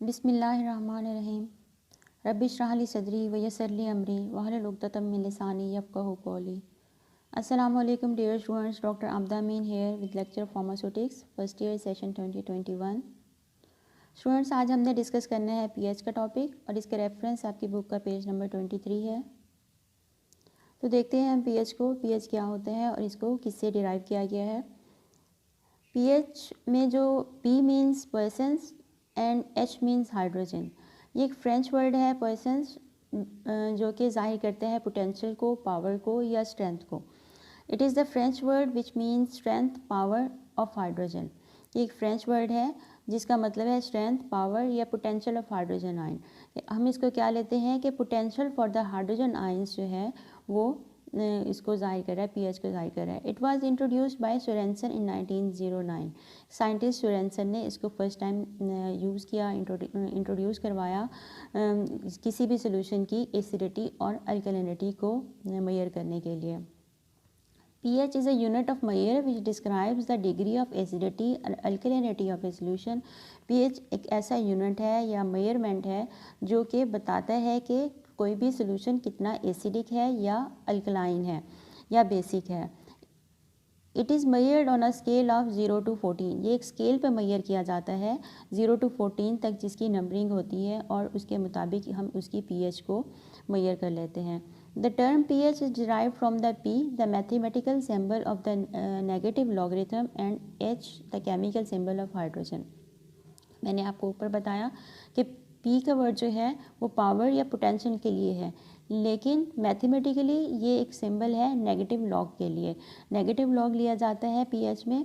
बिस्मिल्लाहिर्रहमानिर्रहीम। रब्बिश्रह ली सदरी व यस्सिर ली अमरी वहलुल उक़्दतम मिन लिसानी यफ़क़हू क़ौली। अस्सलामु अलैकुम डियर स्टूडेंट्स, डॉक्टर आबदा मीन here with lecture pharmaceutics first year session 2021। Students, आज हमने डिस्कस करना है पीएच का टॉपिक और इसका रेफरेंस आपकी बुक का पेज नंबर 23 है। तो देखते हैं हम पीएच को, पीएच क्या होता है और इसको किससे डिराइव किया गया है। पीएच में जो P means persons and H means hydrogen, ये एक फ्रेंच वर्ड है पर्सन्स, जो कि जाहिर करते हैं पोटेंशियल को, पावर को या स्ट्रेंथ को। It is the French word which means strength power of hydrogen. ये एक फ्रेंच वर्ड है जिसका मतलब है स्ट्रेंथ पावर या पोटेंशियल ऑफ हाइड्रोजन आयन। हम इसको क्या लेते हैं कि potential for the hydrogen ions जो है वो इसको जाहिर कर रहा है, पीएच को जाहिर कर रहा है। It was introduced by Sorensen in 1909। Scientist Sorensen ने इसको फर्स्ट टाइम यूज़ किया, इंट्रोड्यूस करवाया किसी भी सोल्यूशन की एसिडिटी और अल्कलिनिटी को मेजर करने के लिए। pH is a unit of measure which describes the degree of acidity or alkalinity of a solution। pH एक ऐसा यूनिट है या मेजरमेंट है जो कि बताता है कि कोई भी सोल्यूशन कितना एसिडिक है या अल्कलाइन है या बेसिक है। It is measured on a scale of 0 to 14। ये एक स्केल पर मेजर किया जाता है 0 to 14 तक जिसकी नंबरिंग होती है और उसके मुताबिक हम उसकी pH को मेजर कर लेते हैं। The term pH is derived from the P, the mathematical symbol of the negative logarithm, and H, the chemical symbol of hydrogen। मैंने आपको ऊपर बताया कि P का वर्ड जो है वो पावर या पोटेंशियल के लिए है, लेकिन मैथमेटिकली ये एक सिंबल है नेगेटिव लॉग के लिए। नेगेटिव लॉग लिया जाता है पीएच में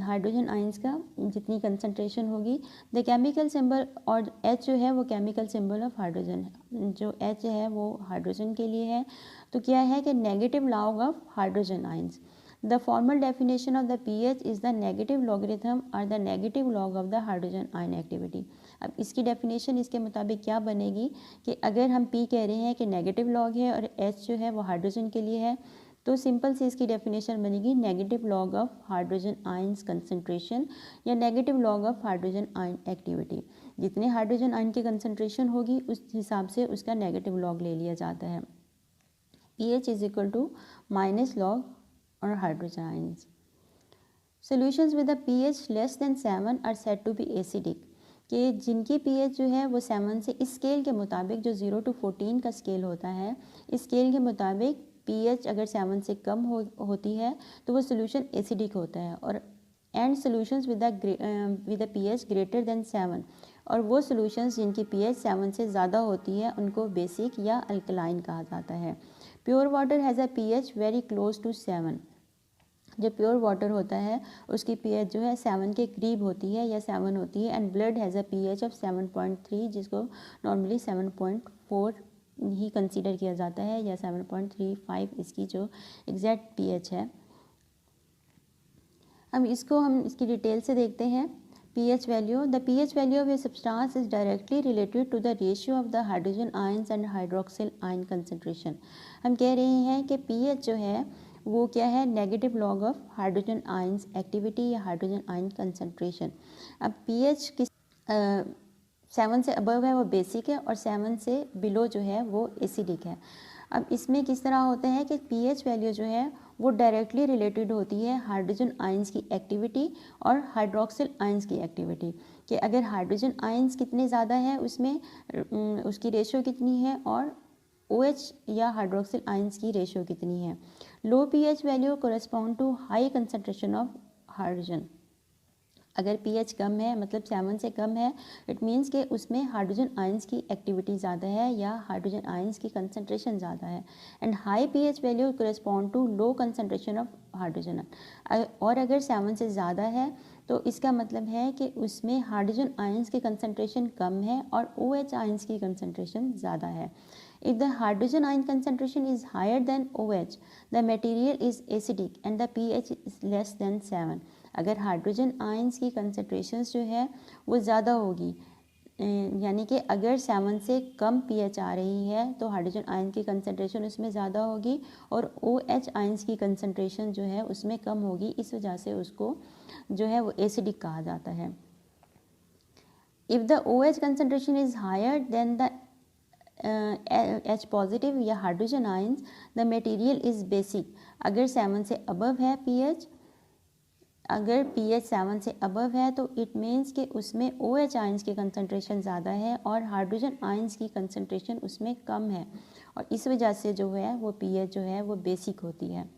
हाइड्रोजन आयंस का जितनी कंसंट्रेशन होगी। द केमिकल सिंबल और एच जो है वो केमिकल सिंबल ऑफ हाइड्रोजन है, जो एच है वो हाइड्रोजन के लिए है। तो क्या है कि negative log of hydrogen ions. The formal definition of the pH is the negative logarithm or the negative log of the hydrogen ion activity। अब इसकी डेफिनेशन इसके मुताबिक क्या बनेगी कि अगर हम P कह रहे हैं कि नेगेटिव लॉग है और H जो है वो हाइड्रोजन के लिए है, तो सिंपल सी इसकी डेफिनेशन बनेगी negative log of hydrogen ions concentration या negative log of hydrogen ion activity. जितने हाइड्रोजन आयन की कंसंट्रेशन होगी उस हिसाब से उसका नेगेटिव लॉग ले लिया जाता है। pH is equal to minus log और hydrogen ions. Solutions with a pH less than 7 are said to be acidic. कि जिनकी pH जो है वो 7 से, इस स्केल के मुताबिक जो 0 to 14 का स्केल होता है, इस स्केल के मुताबिक pH अगर 7 से कम होती है तो वो सोल्यूशन एसिडिक होता है। और and solutions with a pH greater than 7, और वो सोल्यूशंस जिनकी pH 7 से ज़्यादा होती है उनको बेसिक या अल्कलाइन कहा जाता है। Pure water has a pH very close to 7। जो प्योर वाटर होता है उसकी pH जो है 7 के करीब होती है या 7 होती है। And blood has a pH of 7.3, जिसको नॉर्मली 7.4 ही कंसीडर किया जाता है या 7.35 इसकी जो एग्जैक्ट pH है। हम इसकी डिटेल से देखते हैं। pH value, the pH value of a substance is directly related to the ratio of the hydrogen ions and hydroxyl ion concentration. हम कह रहे हैं कि pH जो है वो क्या है, negative log of hydrogen ions activity या हाइड्रोजन आयन कंसंट्रेशन। अब pH किस 7 से अबव है वो बेसिक है और 7 से बिलो जो है वो एसिडिक है। अब इसमें किस तरह होता है कि pH वैल्यू जो है वो डायरेक्टली रिलेटेड होती है हाइड्रोजन आयंस की एक्टिविटी और हाइड्रोक्सिल आयंस की एक्टिविटी। कि अगर हाइड्रोजन आयंस कितने ज़्यादा है उसमें उसकी रेशियो कितनी है और OH या हाइड्रोक्सिल आयंस की रेशियो कितनी है। Low pH value correspond to high concentration of hydrogen. अगर pH कम है मतलब 7 से कम है, इट मीन्स कि उसमें हाइड्रोजन आयंस की एक्टिविटी ज़्यादा है या हाइड्रोजन आयंस की कंसंट्रेशन ज़्यादा है। And high pH value correspond to low concentration of hydrogen. और अगर 7 से ज़्यादा है तो इसका मतलब है कि उसमें हाइड्रोजन आयंस की कंसंट्रेशन कम है और OH आयंस की कंसंट्रेशन ज़्यादा है। If the hydrogen ion concentration is higher than OH, the material is acidic and the pH is less than 7। अगर हाइड्रोजन आयंस की कंसंट्रेशंस जो है वो ज़्यादा होगी, यानी कि अगर 7 से कम pH आ रही है तो हाइड्रोजन आयन की कंसंट्रेशन उसमें ज़्यादा होगी और OH आयंस की कंसंट्रेशन जो है उसमें कम होगी। इस वजह से उसको जो है वो एसिडिक कहा जाता है। If the OH concentration is higher than the H positive या hydrogen ions the material is basic. अगर 7 से अबव है pH, अगर pH 7 से अबव है तो इट मीन्स कि उसमें OH आयंस की कंसनट्रेशन ज़्यादा है और हाइड्रोजन आयंस की कंसनट्रेशन उसमें कम है, और इस वजह से जो है वो pH जो है वो बेसिक होती है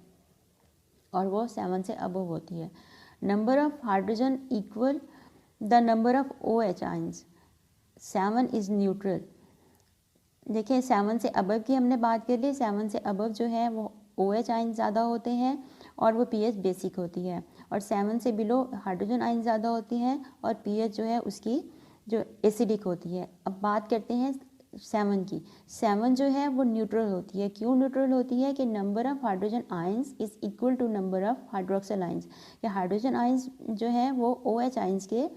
और वो 7 से अबव होती है। Number of hydrogen equal the number of OH ions, 7 is neutral. देखिए 7 से अबव की हमने बात कर ली, 7 से अबव जो है वो OH आयन ज़्यादा होते हैं और वो pH बेसिक होती है, और 7 से बिलो हाइड्रोजन आयन ज़्यादा होती हैं और pH जो है उसकी जो एसिडिक होती है। अब बात करते हैं 7 की। 7 जो है वो न्यूट्रल होती है। क्यों न्यूट्रल होती है? कि number of hydrogen ions is equal to number of hydroxyl ions, या हाइड्रोजन आयंस जो है वो OH आयंस के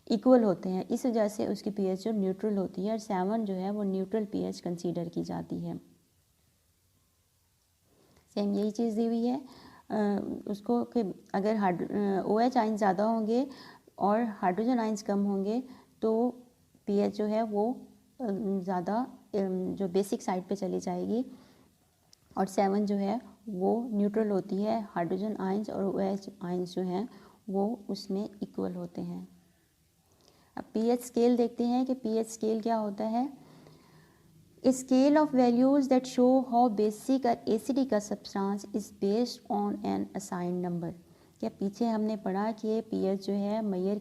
इक्वल होते हैं, इस वजह से उसकी pH जो न्यूट्रल होती है, और 7 जो है वो न्यूट्रल pH कंसीडर की जाती है। सेम यही चीज़ दी हुई है उसको कि अगर OH आयन ज़्यादा होंगे और हाइड्रोजन आयंस कम होंगे तो pH जो है वो ज़्यादा जो बेसिक साइड पे चली जाएगी, और 7 जो है वो न्यूट्रल होती है। हाइड्रोजन आयंस और OH आयंस जो हैं वो उसमें इक्वल होते हैं। अब pH स्केल देखते हैं कि pH स्केल क्या होता है। A scale of values that show how basic or acidic a substance is based on an assigned number। क्या पीछे हमने पढ़ा कि pH जो है मेजर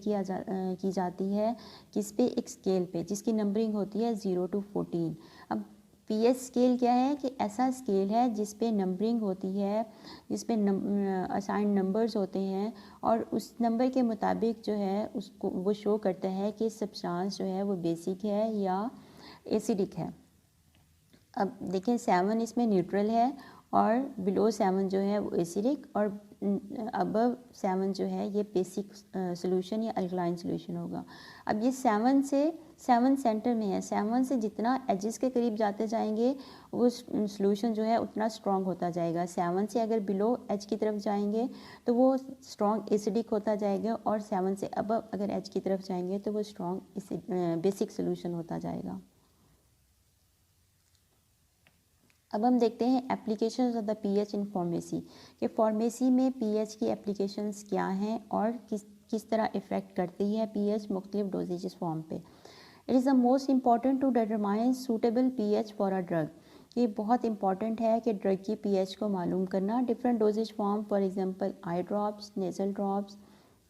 की जाती है किस पे? एक स्केल पे जिसकी नंबरिंग होती है 0 to 14। अब pH स्केल क्या है? कि ऐसा स्केल है जिस पे नंबरिंग होती है, जिस पे असाइंड नंबर्स होते हैं, और उस नंबर के मुताबिक जो है उसको वो शो करता है कि सब्सटेंस जो है वो बेसिक है या एसिडिक है। अब देखिए 7 इसमें न्यूट्रल है और बिलो 7 जो है वो एसिडिक, और अबव 7 जो है ये बेसिक सोल्यूशन या अल्कलाइन सोल्यूशन होगा। अब ये 7 सेंटर में है, 7 से जितना एजेस के करीब जाते जाएंगे वो सोल्यूशन जो है उतना स्ट्रॉन्ग होता जाएगा। 7 से अगर बिलो एच की तरफ जाएंगे तो वो स्ट्रॉन्ग एसिडिक होता जाएगा, और 7 से अबव अगर एच की तरफ जाएंगे तो वो स्ट्रॉन्ग बेसिक सोल्यूशन होता जाएगा। अब हम देखते हैं applications of the pH in pharmacy, कि फार्मेसी में पीएच की एप्लीकेशंस क्या हैं और किस तरह इफ़ेक्ट करती है पीएच मुख्तलिफ डोजेज फॉर्म पे। It is the most important to determine suitable pH for a drug. ये बहुत इंपॉर्टेंट है कि ड्रग की पीएच को मालूम करना। Different doses form, for example eye drops, nasal drops,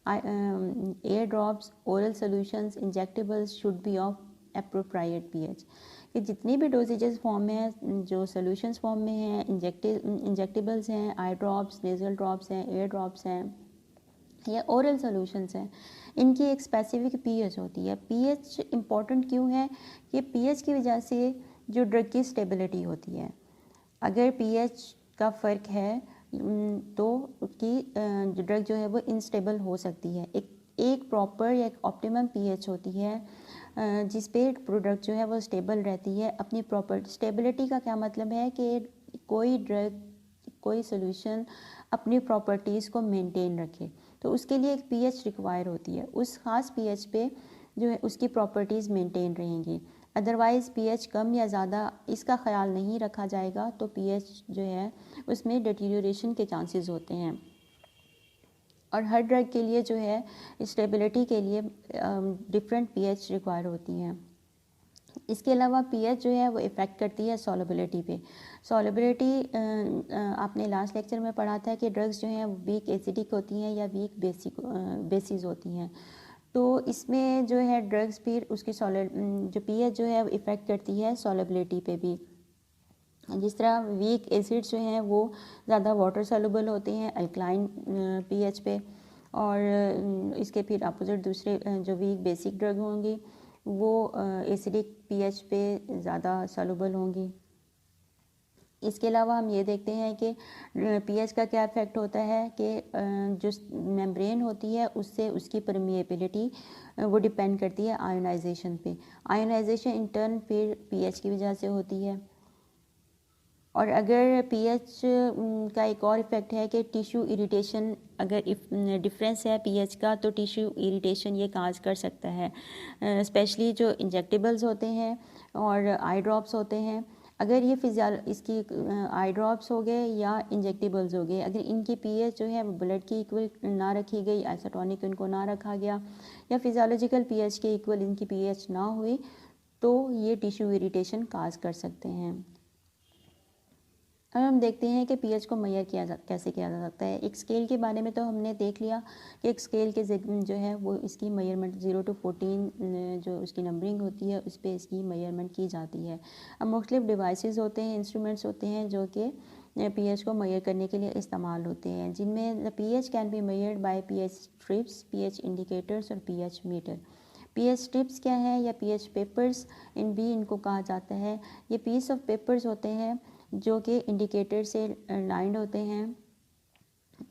air drops, oral solutions, injectables should be of appropriate pH. कि जितनी भी डोजेजेस फॉर्म में हैं, जो सॉल्यूशंस फॉर्म में हैं, इंजेक्टेबल्स हैं, आई ड्रॉप्स, नेजल ड्रॉप्स हैं, एयर ड्रॉप्स हैं या ओरल सॉल्यूशंस हैं, इनकी एक स्पेसिफिक पीएच होती है। पीएच इंपॉर्टेंट क्यों है? कि पीएच की वजह से जो ड्रग की स्टेबिलिटी होती है। अगर पीएच का फ़र्क है तो उसकी ड्रग जो है वो इनस्टेबल हो सकती है। एक प्रॉपर या एक ऑप्टिमम पीएच होती है जिस पे प्रोडक्ट जो है वो स्टेबल रहती है अपनी प्रॉपर। स्टेबिलिटी का क्या मतलब है? कि कोई ड्रग, कोई सोल्यूशन अपनी प्रॉपर्टीज़ को मेंटेन रखे, तो उसके लिए एक पीएच रिक्वायर होती है। उस ख़ास पीएच पे जो है उसकी प्रॉपर्टीज़ मेंटेन रहेंगी। अदरवाइज़ पीएच कम या ज़्यादा इसका ख्याल नहीं रखा जाएगा तो पीएच जो है उसमें डिटीरियोरेशन के चांसेस होते हैं। और हर ड्रग के लिए जो है स्टेबिलिटी के लिए डिफरेंट पीएच रिक्वायर होती हैं। इसके अलावा पीएच जो है वो इफ़ेक्ट करती है सॉल्युबिलिटी पे। सॉल्युबिलिटी आपने लास्ट लेक्चर में पढ़ा था कि ड्रग्स जो हैं वीक एसिडिक होती हैं या वीक बेसिस होती हैं। तो इसमें जो है ड्रग्स फिर उसकी जो पीएच जो है वो इफ़ेक्ट करती है सॉल्युबिलिटी पे भी। जिस तरह वीक एसिड्स जो हैं वो ज़्यादा वाटर सॉल्युबल होते हैं अल्कलाइन पीएच पे, और इसके फिर अपोजिट दूसरे जो वीक बेसिक ड्रग होंगी वो एसिडिक पीएच पे ज़्यादा सॉल्युबल होंगी। इसके अलावा हम ये देखते हैं कि पीएच का क्या इफेक्ट होता है कि जो मेम्ब्रेन होती है उससे उसकी परमिएबिलिटी वो डिपेंड करती है आयोनाइजेशन पे। आयोनाइजेशन इन टर्न फिर पीएच की वजह से होती है। और अगर पीएच का एक और इफ़ेक्ट है कि टिश्यू इरिटेशन, अगर डिफरेंस है पीएच का तो टिश्यू इरिटेशन ये काज कर सकता है, स्पेशली जो इंजेक्टेबल्स होते हैं और आई ड्रॉप्स होते हैं। अगर ये इसकी आई ड्रॉप्स हो गए या इंजेक्टेबल्स हो गए, अगर इनकी पीएच जो है वो ब्लड की इक्वल ना रखी गई, आइसोटोनिक इनको ना रखा गया, या फिजियोलॉजिकल पीएच के इक्वल इनकी पीएच ना हुई, तो ये टिश्यू इरिटेशन काज कर सकते हैं। अब हम देखते हैं कि पीएच को मेजर कैसे किया जा सकता है। एक स्केल के बारे में तो हमने देख लिया कि एक स्केल के जो है वो इसकी मेजरमेंट 0 to 14 जो उसकी नंबरिंग होती है उस पर इसकी मेजरमेंट की जाती है। अब मुख्तलिफ डिवाइसेस होते हैं, इंस्ट्रूमेंट्स होते हैं जो कि पीएच को मेजर करने के लिए इस्तेमाल होते हैं, जिनमें the pH can be measured by pH strips, pH indicators और पीएच मीटर। पीएच स्ट्रिप्स क्या है या पीएच पेपर्स इनको कहा जाता है। ये पीस ऑफ पेपर्स होते हैं जो कि इंडिकेटर से लाइंड होते हैं,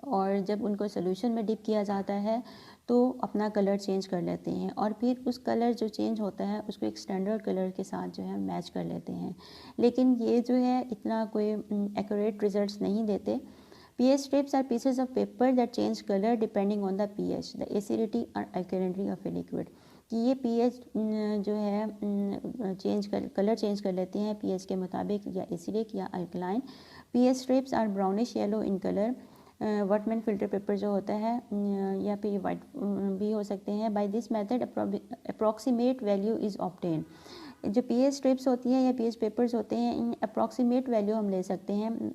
और जब उनको सोल्यूशन में डिप किया जाता है तो अपना कलर चेंज कर लेते हैं, और फिर उस कलर जो चेंज होता है उसको एक स्टैंडर्ड कलर के साथ जो है मैच कर लेते हैं। लेकिन ये जो है इतना कोई एक्यूरेट रिजल्ट्स नहीं देते। pH strips are pieces of paper that change color depending on the pH, the acidity or alkalinity of a liquid। कि ये pH जो है कलर चेंज कर लेते हैं pH के मुताबिक, या एसिडिक या alkaline. pH strips are brownish yellow in color। Whatman filter paper जो होता है या फिर वाइट भी हो सकते हैं। By this method approximate value is obtain. जो pH स्ट्रिप्स होती हैं या pH पेपर्स होते हैं, इन अप्रॉक्सीमेट वैल्यू हम ले सकते हैं,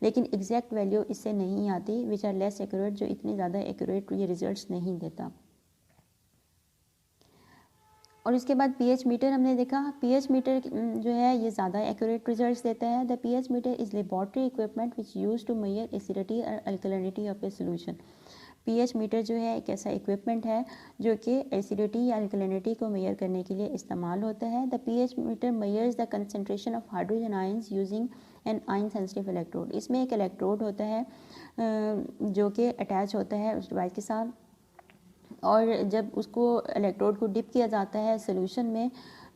लेकिन एग्जैक्ट वैल्यू इससे नहीं आती, विच आर लेस एक्यूरेट, जो इतनी ज़्यादा एक्यूरेट ये रिजल्ट्स नहीं देता। और इसके बाद पीएच मीटर हमने देखा। पीएच मीटर जो है ये ज़्यादा एक्यूरेट रिजल्ट्स देता है। The pH meter is laboratory equipment which use to measure acidity और alkalinity of a solution. PH meter जो है एक ऐसा इक्विपमेंट है जो कि एसिडिटी या अल्कलिनिटी को मेजर करने के लिए इस्तेमाल होता है। The pH meter measures the concentration of hydrogen ions using an ion sensitive electrode. इसमें एक इलेक्ट्रोड होता है जो कि अटैच होता है उस डिवाइस के साथ, और जब उसको इलेक्ट्रोड को डिप किया जाता है सोल्यूशन में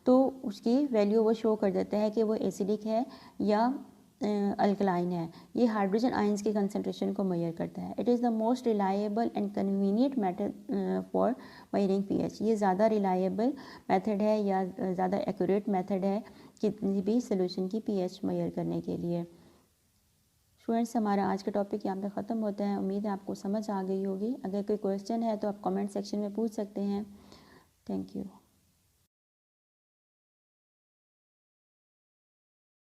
तो उसकी वैल्यू वो शो कर देता है कि वो एसिडिक है या अल्कलाइन है। ये हाइड्रोजन आयंस की कंसंट्रेशन को मेजर करता है। It is the most reliable and convenient method for measuring pH. ये ज़्यादा रिलायबल मेथड है या ज़्यादा एक्यूरेट मेथड है किसी भी सोल्यूशन की पीएच मेजर करने के लिए। स्टूडेंट्स, हमारा आज का टॉपिक यहाँ पे ख़त्म होता है। उम्मीद है आपको समझ आ गई होगी। अगर कोई क्वेश्चन है तो आप कमेंट सेक्शन में पूछ सकते हैं। Thank you.